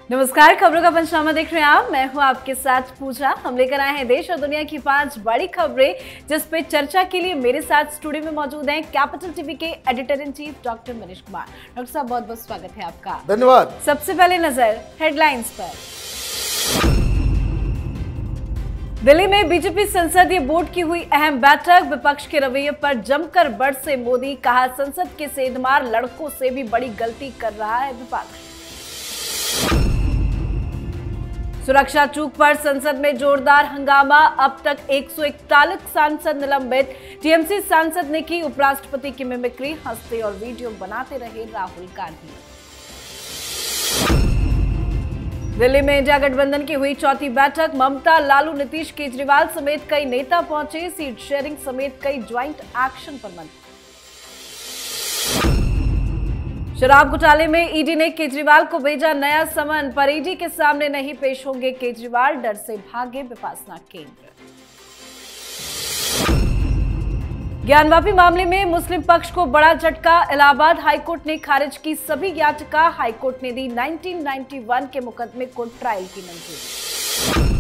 नमस्कार, खबरों का पंचनामा देख रहे हैं आप। मैं हूं आपके साथ पूजा। हम लेकर आए हैं देश और दुनिया की 5 बड़ी खबरें, जिस पे चर्चा के लिए मेरे साथ स्टूडियो में मौजूद हैं कैपिटल टीवी के editor in chief doctor Manish Kumar. Doctor साहब, बहुत बहुत स्वागत है आपका। धन्यवाद। सबसे पहले नजर हेडलाइंस पर। दिल्ली में बीजेपी संसदीय बोर्ड की हुई अहम बैठक। विपक्ष के रवैये पर जमकर बरसे मोदी। कहा, संसद के सेंधमार लड़कों से भी बड़ी गलती कर रहा है विपक्ष। सुरक्षा चूक पर संसद में जोरदार हंगामा। अब तक 141 सांसद निलंबित। टीएमसी सांसद ने की उपराष्ट्रपति की मिमिक्री। हंसते और वीडियो बनाते रहे राहुल गांधी। दिल्ली में इंडिया गठबंधन की हुई चौथी बैठक। ममता, लालू, नीतीश, केजरीवाल समेत कई नेता पहुंचे। सीट शेयरिंग समेत कई ज्वाइंट एक्शन पर मंथन। शराब घोटाले में ईडी ने केजरीवाल को भेजा नया समन। पर ईडी के सामने नहीं पेश होंगे केजरीवाल। डर से भागे विपासना केंद्र। ज्ञानवापी मामले में मुस्लिम पक्ष को बड़ा झटका। इलाहाबाद हाईकोर्ट ने खारिज की सभी याचिका। हाईकोर्ट ने दी 1991 के मुकदमे को ट्रायल की मंजूरी।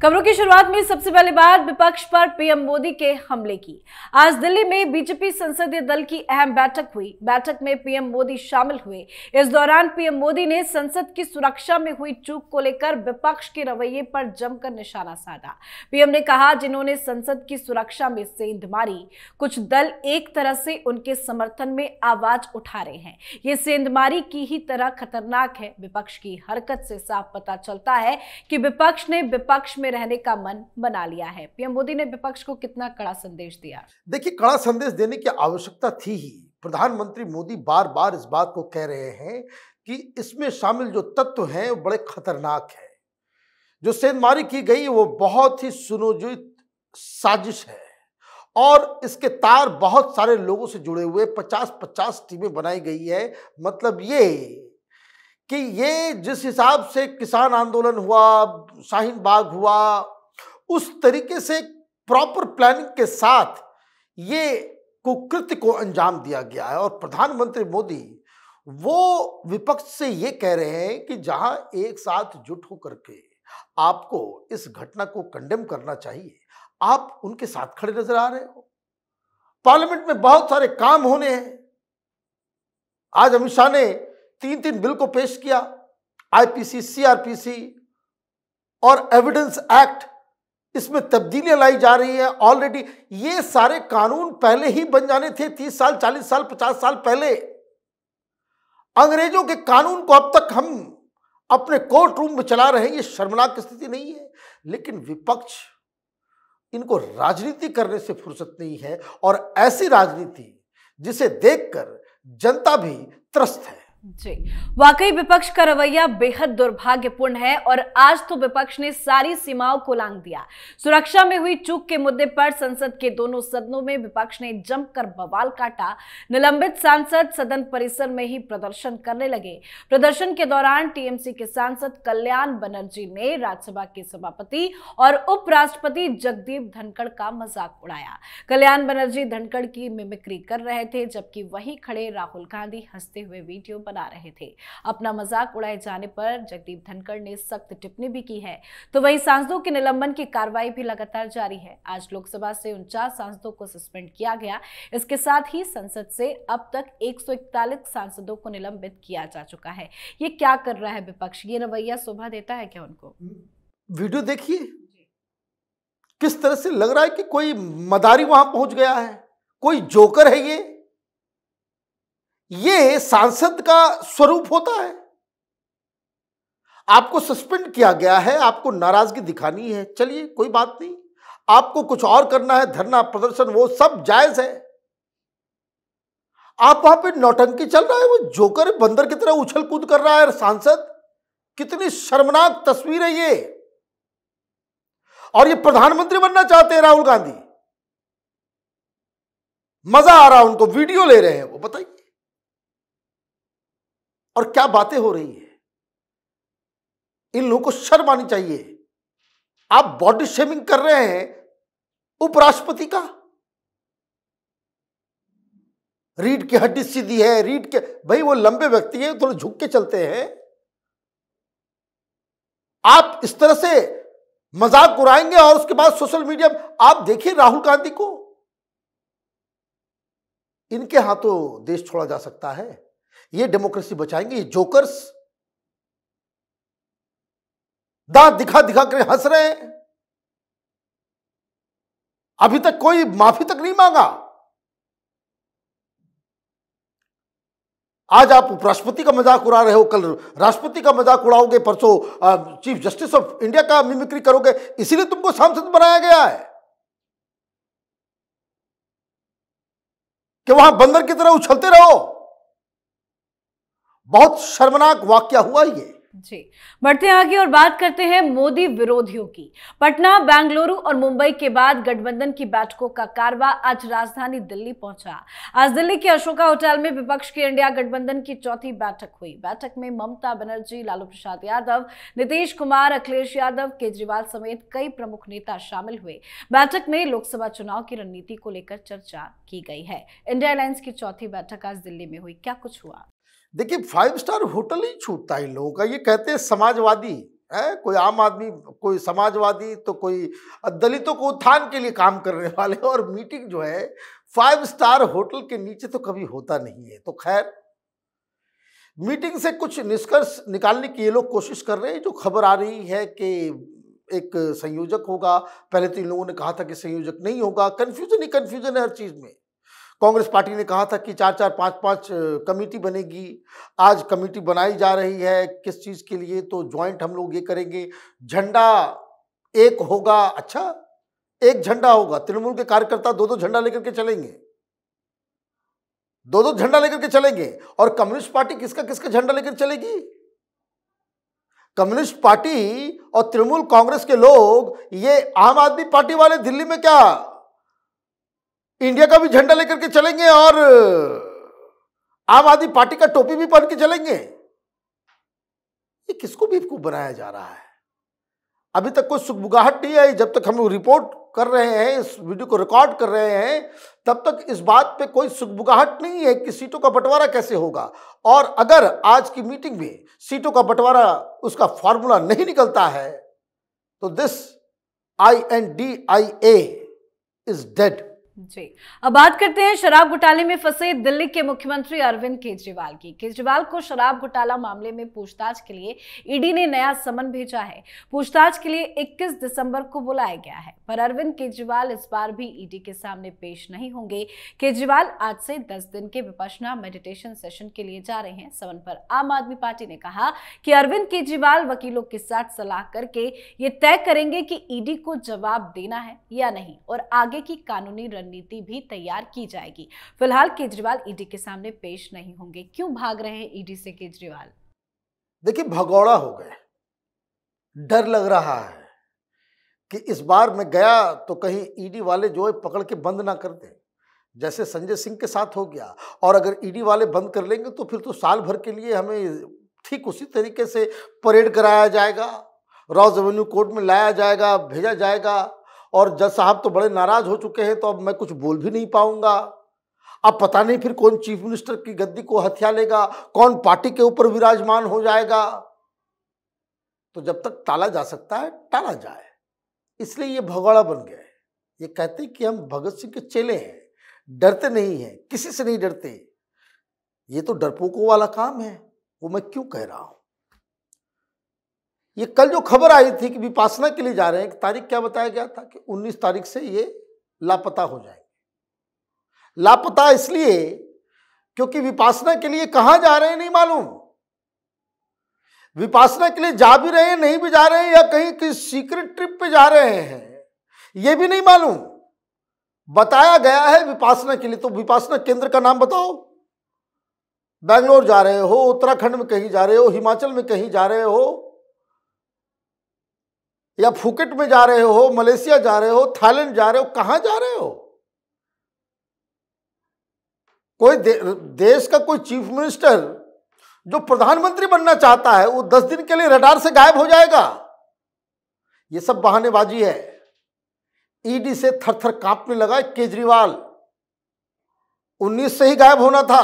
खबरों की शुरुआत में सबसे पहले बात विपक्ष पर पीएम मोदी के हमले की। आज दिल्ली में बीजेपी संसदीय दल की अहम बैठक हुई। बैठक में पीएम मोदी शामिल हुए। इस दौरान पीएम मोदी ने संसद की सुरक्षा में हुई चूक को लेकर विपक्ष के रवैये पर जमकर निशाना साधा। पीएम ने कहा, जिन्होंने संसद की सुरक्षा में सेंध मारी, कुछ दल एक तरह से उनके समर्थन में आवाज उठा रहे हैं। ये सेंधमारी की ही तरह खतरनाक है। विपक्ष की हरकत से साफ पता चलता है कि विपक्ष ने विपक्ष में रहने का मन बना लिया है। पीएम मोदी ने विपक्ष को कितना कड़ा संदेश दिया? देखिए, कड़ा संदेश देने की आवश्यकता थी ही। प्रधानमंत्री मोदी बार बार इस बात को कह रहे हैं कि इसमें शामिल जो तत्व हैं वो बड़े खतरनाक हैं। जो सेंधमारी की गई वो बहुत ही सुनियोजित साजिश है और इसके तार बहुत सारे लोगों से जुड़े हुए 50-50 टीमें बनाई गई है। मतलब ये कि ये जिस हिसाब से किसान आंदोलन हुआ, शाहीन बाग हुआ, उस तरीके से प्रॉपर प्लानिंग के साथ ये कुकृत्य को अंजाम दिया गया है। और प्रधानमंत्री मोदी वो विपक्ष से ये कह रहे हैं कि जहां एक साथ जुट होकर के आपको इस घटना को कंडेम करना चाहिए, आप उनके साथ खड़े नजर आ रहे हो। पार्लियामेंट में बहुत सारे काम होने हैं। आज अमित शाह ने 3 बिल को पेश किया। आईपीसी, सीआरपीसी और एविडेंस एक्ट, इसमें तब्दीलियां लाई जा रही हैं। ऑलरेडी ये सारे कानून पहले ही बन जाने थे, 30 साल, 40 साल, 50 साल पहले। अंग्रेजों के कानून को अब तक हम अपने कोर्ट रूम में चला रहे हैं। ये शर्मनाक स्थिति नहीं है, लेकिन विपक्ष, इनको राजनीति करने से फुर्सत नहीं है और ऐसी राजनीति जिसे देखकर जनता भी त्रस्त है। जी, वाकई विपक्ष का रवैया बेहद दुर्भाग्यपूर्ण है और आज तो विपक्ष ने सारी सीमाओं को लांघ दिया। सुरक्षा में हुई चूक के मुद्दे पर संसद के दोनों सदनों में विपक्ष ने जमकर बवाल काटा। निलंबित सांसद सदन परिसर में ही प्रदर्शन करने लगे। प्रदर्शन के दौरान टीएमसी के सांसद कल्याण बनर्जी ने राज्यसभा के सभापति और उपराष्ट्रपति जगदीप धनखड़ का मजाक उड़ाया। कल्याण बनर्जी धनखड़ की मिमिक्री कर रहे थे, जबकि वहीं खड़े राहुल गांधी हंसते हुए वीडियो बना रहे थे। अपना मजाक उड़ाए जाने पर जगदीप धनखड़ ने सख्त टिप्पणी भी की है। तो वहीं सांसदों के निलंबन की कार्रवाई भी लगातार जारी है। आज लोकसभा से 49 सांसदों को सस्पेंड किया गया। इसके साथ ही संसद से अब तक 141 सांसदों को निलंबित किया जा चुका है। ये क्या कर रहा है विपक्ष? ये रवैया शोभा देता है क्या उनको? वीडियो देखिए, किस तरह से लग रहा है कि कोई मदारी वहां पहुंच गया है, कोई जोकर है। ये सांसद का स्वरूप होता है। आपको सस्पेंड किया गया है, आपको नाराजगी दिखानी है, चलिए कोई बात नहीं। आपको कुछ और करना है, धरना प्रदर्शन, वो सब जायज है। आप वहां पे नौटंकी चल रहा है, वो जोकर बंदर की तरह उछल कूद कर रहा है सांसद। कितनी शर्मनाक तस्वीर है ये। और ये प्रधानमंत्री बनना चाहते हैं राहुल गांधी। मजा आ रहा है उनको, वीडियो ले रहे हैं वो, बताइए। और क्या बातें हो रही है। इन लोगों को शर्म आनी चाहिए। आप बॉडी शेमिंग कर रहे हैं उपराष्ट्रपति का। रीढ़ की हड्डी सीधी है, रीढ़ के, भाई वो लंबे व्यक्ति हैं, थोड़े झुक के चलते हैं। आप इस तरह से मजाक उड़ाएंगे और उसके बाद सोशल मीडिया, आप देखिए राहुल गांधी को, इनके हाथों देश छोड़ा जा सकता है। ये डेमोक्रेसी बचाएंगे? ये जोकर्स दांत दिखा दिखा कर हंस रहे हैं, अभी तक कोई माफी तक नहीं मांगा। आज आप उपराष्ट्रपति का मजाक उड़ा रहे हो, कल राष्ट्रपति का मजाक उड़ाओगे, परसों चीफ जस्टिस ऑफ इंडिया का मिमिक्री करोगे, इसीलिए तुमको सांसद बनाया गया है कि वहां बंदर की तरह उछलते रहो। बहुत शर्मनाक वाकया हुआ ये। जी, बढ़ते हैं आगे और बात करते हैं मोदी विरोधियों की। पटना, बेंगलुरु और मुंबई के बाद गठबंधन की बैठकों का कारवा आज राजधानी दिल्ली पहुंचा। आज दिल्ली के अशोका होटल में विपक्ष की इंडिया गठबंधन की चौथी बैठक हुई। बैठक में ममता बनर्जी, लालू प्रसाद यादव, नीतीश कुमार, अखिलेश यादव, केजरीवाल समेत कई प्रमुख नेता शामिल हुए। बैठक में लोकसभा चुनाव की रणनीति को लेकर चर्चा की गई है। इंडिया अलायंस की चौथी बैठक आज दिल्ली में हुई। क्या कुछ हुआ? देखिए, 5 स्टार होटल ही छूटता है इन लोगों का। ये कहते हैं समाजवादी है, कोई आम आदमी, कोई समाजवादी, तो कोई दलितों को उत्थान के लिए काम करने वाले, और मीटिंग जो है 5 स्टार होटल के नीचे तो कभी होता नहीं है। तो खैर, मीटिंग से कुछ निष्कर्ष निकालने की ये लोग कोशिश कर रहे हैं। जो खबर आ रही है कि एक संयोजक होगा, पहले तो इन लोगों ने कहा था कि संयोजक नहीं होगा। कंफ्यूजन ही कंफ्यूजन है हर चीज में। कांग्रेस पार्टी ने कहा था कि 4-4, 5-5 कमेटी बनेगी। आज कमेटी बनाई जा रही है, किस चीज के लिए? तो ज्वाइंट हम लोग ये करेंगे, झंडा एक होगा। अच्छा, एक झंडा होगा, तृणमूल के कार्यकर्ता 2-2 झंडा लेकर के चलेंगे, 2-2 झंडा लेकर के चलेंगे। और कम्युनिस्ट पार्टी किसका किसका झंडा लेकर चलेगी? कम्युनिस्ट पार्टी और तृणमूल कांग्रेस के लोग, ये आम आदमी पार्टी वाले दिल्ली में क्या इंडिया का भी झंडा लेकर के चलेंगे और आम आदमी पार्टी का टोपी भी पहन के चलेंगे? ये किसको बेवकूफ बनाया जा रहा है? अभी तक कोई सुगबुगाहट नहीं आई। जब तक हम लोग रिपोर्ट कर रहे हैं, इस वीडियो को रिकॉर्ड कर रहे हैं, तब तक इस बात पे कोई सुगबुगाहट नहीं है कि सीटों का बंटवारा कैसे होगा। और अगर आज की मीटिंग में सीटों का बंटवारा, उसका फॉर्मूला नहीं निकलता है, तो दिस INDIA इज डेड। जी, अब बात करते हैं शराब घोटाले में फंसे दिल्ली के मुख्यमंत्री अरविंद केजरीवाल की। केजरीवाल को शराब घोटाला मामले में पूछताछ के लिए ईडी ने नया समन भेजा है। पूछताछ के लिए 21 दिसंबर को बुलाया गया है, पर अरविंद केजरीवाल इस बार भी ईडी के सामने पेश नहीं होंगे। केजरीवाल आज से 10 दिन के विपश्यना मेडिटेशन सेशन के लिए जा रहे हैं। समन पर आम आदमी पार्टी ने कहा कि अरविंद केजरीवाल वकीलों के साथ सलाह करके ये तय करेंगे कि ईडी को जवाब देना है या नहीं, और आगे की कानूनी रणनीति भी तैयार की जाएगी। फिलहाल केजरीवाल ईडी के सामने पेश नहीं होंगे। क्यों भाग रहे हैं ईडी से केजरीवाल? देखिए, भगौड़ा हो गए, डर लग रहा है कि इस बार मैं गया तो कहीं ईडी वाले जो है पकड़ के बंद ना कर दें, जैसे संजय सिंह के साथ हो गया। और अगर ईडी वाले बंद कर लेंगे तो फिर तो साल भर के लिए हमें ठीक उसी तरीके से परेड कराया जाएगा, रॉ रेवेन्यू कोर्ट में लाया जाएगा, भेजा जाएगा। और जज साहब तो बड़े नाराज हो चुके हैं, तो अब मैं कुछ बोल भी नहीं पाऊंगा। अब पता नहीं फिर कौन चीफ मिनिस्टर की गद्दी को हथिया लेगा, कौन पार्टी के ऊपर विराजमान हो जाएगा। तो जब तक टाला जा सकता है टाला जाए, इसलिए ये भगौड़ा बन गया है। ये कहते हैं कि हम भगत सिंह के चेले हैं, डरते नहीं हैं, किसी से नहीं डरते। ये तो डरपोकों वाला काम है, वो मैं क्यों कह रहा हूं। ये कल जो खबर आई थी कि विपासना के लिए जा रहे हैं, तारीख क्या बताया गया था कि 19 तारीख से ये लापता हो जाएंगे। लापता इसलिए क्योंकि विपासना के लिए कहां जा रहे हैं नहीं मालूम। विपासना के लिए जा भी रहे हैं, नहीं भी जा रहे हैं, या कहीं किसी सीक्रेट ट्रिप पे जा रहे हैं, ये भी नहीं मालूम। बताया गया है विपासना के लिए। तो विपासना केंद्र का नाम बताओ। बैंगलोर जा रहे हो, उत्तराखंड में कहीं जा रहे हो, हिमाचल में कहीं जा रहे हो, या फुकेट में जा रहे हो, मलेशिया जा रहे हो, थाईलैंड जा रहे हो, कहां जा रहे हो? कोई देश का कोई चीफ मिनिस्टर जो प्रधानमंत्री बनना चाहता है, वो 10 दिन के लिए रडार से गायब हो जाएगा। ये सब बहानेबाजी है। ईडी से थर थर कांपने लगा केजरीवाल। 19 से ही गायब होना था।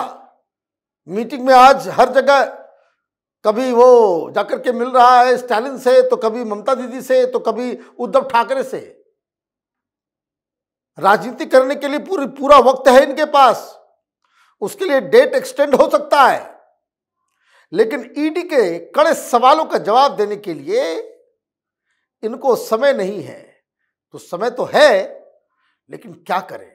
मीटिंग में आज हर जगह कभी वो जाकर के मिल रहा है स्टालिन से, तो कभी ममता दीदी से, तो कभी उद्धव ठाकरे से। राजनीति करने के लिए पूरा वक्त है इनके पास, उसके लिए डेट एक्सटेंड हो सकता है, लेकिन ईडी के कड़े सवालों का जवाब देने के लिए इनको समय नहीं है। तो समय तो है, लेकिन क्या करें,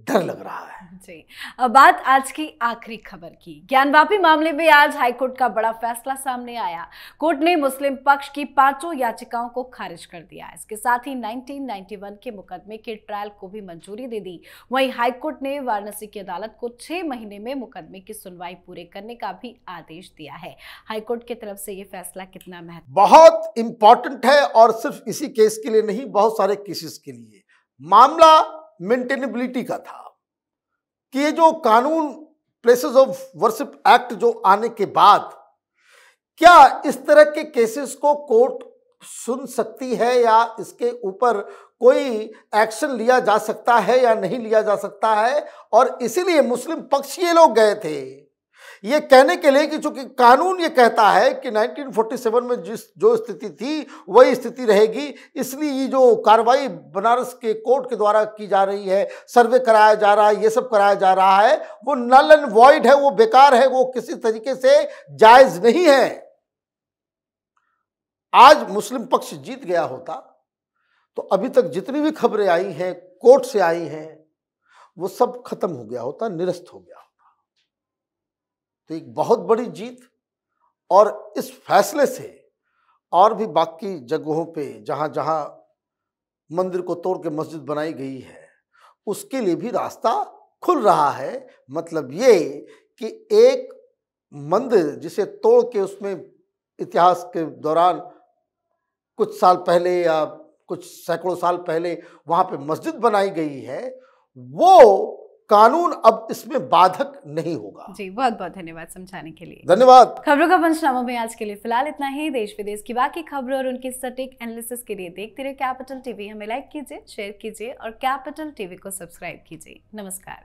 डर लग रहा है। जी, अब बात आज की आखिरी खबर की। ज्ञानवापी मामले में आज हाईकोर्ट का बड़ा फैसला सामने आया। कोर्ट ने मुस्लिम पक्ष की 5 याचिकाओं को खारिज कर दिया। इसके साथ ही 1991 के मुकदमे के ट्रायल को भी मंजूरी दे दी। वहीं हाईकोर्ट ने वाराणसी की अदालत को 6 महीने में मुकदमे की सुनवाई पूरे करने का भी आदेश दिया है। हाईकोर्ट की तरफ से ये फैसला कितना महत्वपूर्ण, बहुत इंपॉर्टेंट है, और सिर्फ इसी केस के लिए नहीं, बहुत सारे केसेस के लिए। मामला मेंटेनेबिलिटी का था कि ये जो कानून प्लेसेस ऑफ वर्शिप एक्ट जो आने के बाद, क्या इस तरह के केसेस को कोर्ट सुन सकती है, या इसके ऊपर कोई एक्शन लिया जा सकता है या नहीं लिया जा सकता है। और इसीलिए मुस्लिम पक्ष ये लोग गए थे ये कहने के लिए कि चूंकि कानून ये कहता है कि 1947 में जो स्थिति थी वही स्थिति रहेगी, इसलिए ये जो कार्रवाई बनारस के कोर्ट के द्वारा की जा रही है, सर्वे कराया जा रहा है, ये सब कराया जा रहा है, वो नल एंड वॉइड है, वो बेकार है, वो किसी तरीके से जायज नहीं है। आज मुस्लिम पक्ष जीत गया होता तो अभी तक जितनी भी खबरें आई हैं, कोर्ट से आई हैं, वो सब खत्म हो गया होता, निरस्त हो गया होता। तो एक बहुत बड़ी जीत, और इस फैसले से और भी बाकी जगहों पे जहां जहां मंदिर को तोड़ के मस्जिद बनाई गई है, उसके लिए भी रास्ता खुल रहा है। मतलब ये कि एक मंदिर जिसे तोड़ के उसमें इतिहास के दौरान कुछ साल पहले या कुछ सैकड़ों साल पहले वहां पे मस्जिद बनाई गई है, वो कानून अब इसमें बाधक नहीं होगा। जी, बहुत बहुत धन्यवाद समझाने के लिए। धन्यवाद। खबरों का पंचनामा में आज के लिए फिलहाल इतना ही। देश विदेश की बाकी खबरों और उनकी सटीक एनालिसिस के लिए देखते रहिए कैपिटल टीवी। हमें लाइक कीजिए, शेयर कीजिए और कैपिटल टीवी को सब्सक्राइब कीजिए। नमस्कार।